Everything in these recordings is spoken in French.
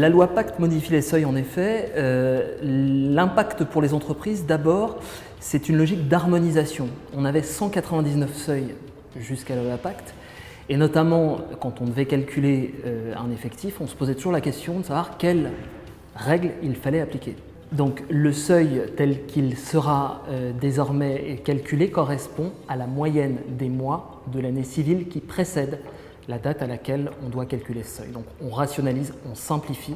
La loi Pacte modifie les seuils en effet. L'impact pour les entreprises, d'abord, c'est une logique d'harmonisation. On avait 199 seuils jusqu'à la loi Pacte, et notamment quand on devait calculer un effectif, on se posait toujours la question de savoir quelles règles il fallait appliquer. Donc le seuil tel qu'il sera désormais calculé correspond à la moyenne des mois de l'année civile qui précède la date à laquelle on doit calculer ce seuil. Donc on rationalise, on simplifie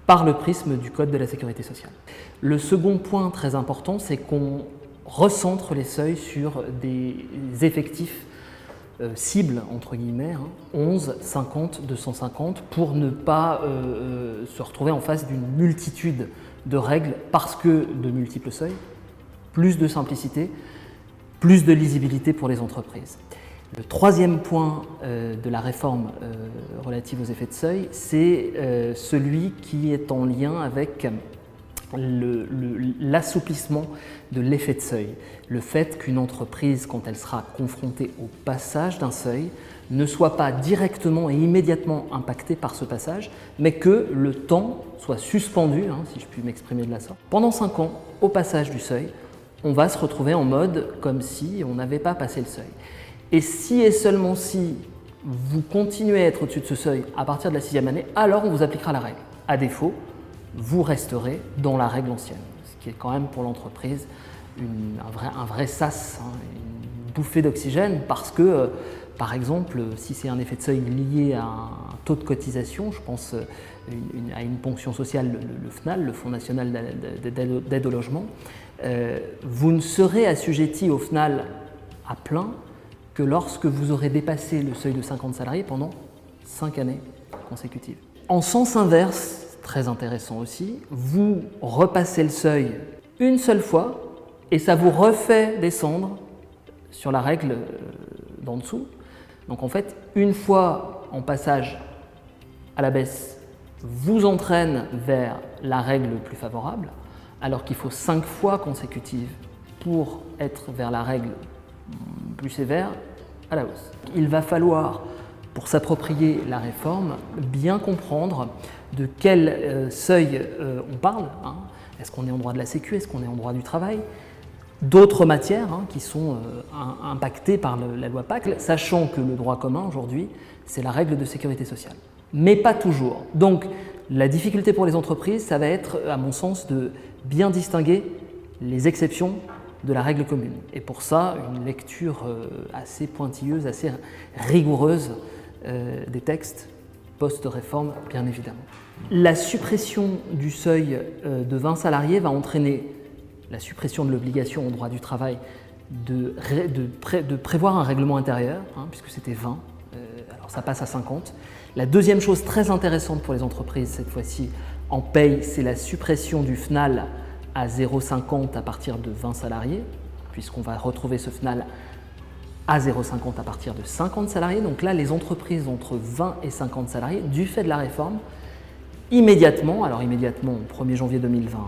par le prisme du Code de la Sécurité sociale. Le second point très important, c'est qu'on recentre les seuils sur des effectifs cibles, entre guillemets, 11, 50, 250, pour ne pas se retrouver en face d'une multitude de règles parce que de multiples seuils, plus de simplicité, plus de lisibilité pour les entreprises. Le troisième point de la réforme relative aux effets de seuil, c'est celui qui est en lien avec l'assouplissement de l'effet de seuil. Le fait qu'une entreprise, quand elle sera confrontée au passage d'un seuil, ne soit pas directement et immédiatement impactée par ce passage, mais que le temps soit suspendu, si je puis m'exprimer de la sorte. Pendant 5 ans, au passage du seuil, on va se retrouver en mode comme si on n'avait pas passé le seuil. Et si et seulement si vous continuez à être au-dessus de ce seuil à partir de la 6e année, alors on vous appliquera la règle. À défaut, vous resterez dans la règle ancienne, ce qui est quand même pour l'entreprise un vrai sas, une bouffée d'oxygène, parce que, par exemple, si c'est un effet de seuil lié à un taux de cotisation, je pense à une ponction sociale, le FNAL, le Fonds national d'aide au logement, vous ne serez assujetti au FNAL à plein que lorsque vous aurez dépassé le seuil de 50 salariés pendant 5 années consécutives. En sens inverse, très intéressant aussi, vous repassez le seuil une seule fois et ça vous refait descendre sur la règle d'en dessous. Donc en fait, une fois en passage à la baisse, vous entraîne vers la règle plus favorable, alors qu'il faut 5 fois consécutives pour être vers la règle plus sévère à la hausse. Il va falloir, pour s'approprier la réforme, bien comprendre de quel seuil on parle. Est-ce qu'on est en droit de la Sécu? Est-ce qu'on est en droit du travail? D'autres matières qui sont impactées par la loi Pacte, sachant que le droit commun aujourd'hui, c'est la règle de sécurité sociale. Mais pas toujours. Donc la difficulté pour les entreprises, ça va être, à mon sens, de bien distinguer les exceptions de la règle commune. Et pour ça, une lecture assez pointilleuse, assez rigoureuse des textes post-réforme, bien évidemment. La suppression du seuil de 20 salariés va entraîner la suppression de l'obligation au droit du travail de prévoir un règlement intérieur, puisque c'était 20, alors ça passe à 50. La deuxième chose très intéressante pour les entreprises, cette fois-ci en paye, c'est la suppression du FNAL à 0,50 à partir de 20 salariés, puisqu'on va retrouver ce FNAL à 0,50 à partir de 50 salariés. Donc là, les entreprises entre 20 et 50 salariés, du fait de la réforme, immédiatement, alors immédiatement au 1er janvier 2020,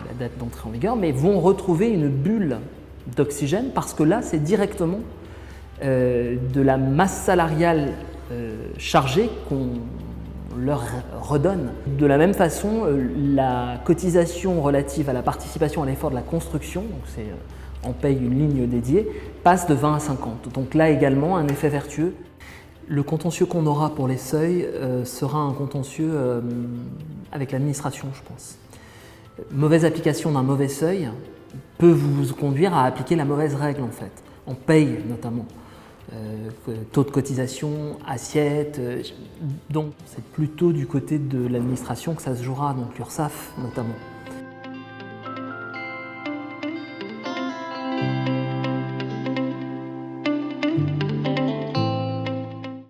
la date d'entrée en vigueur, mais vont retrouver une bulle d'oxygène parce que là, c'est directement de la masse salariale chargée qu'on leur redonne. De la même façon, la cotisation relative à la participation à l'effort de la construction, donc c'est on paye une ligne dédiée, passe de 20 à 50. Donc là également, un effet vertueux. Le contentieux qu'on aura pour les seuils sera un contentieux avec l'administration, je pense. Mauvaise application d'un mauvais seuil peut vous conduire à appliquer la mauvaise règle en fait. On paye notamment. Taux de cotisation, assiette, donc c'est plutôt du côté de l'administration que ça se jouera, donc l'URSSAF notamment.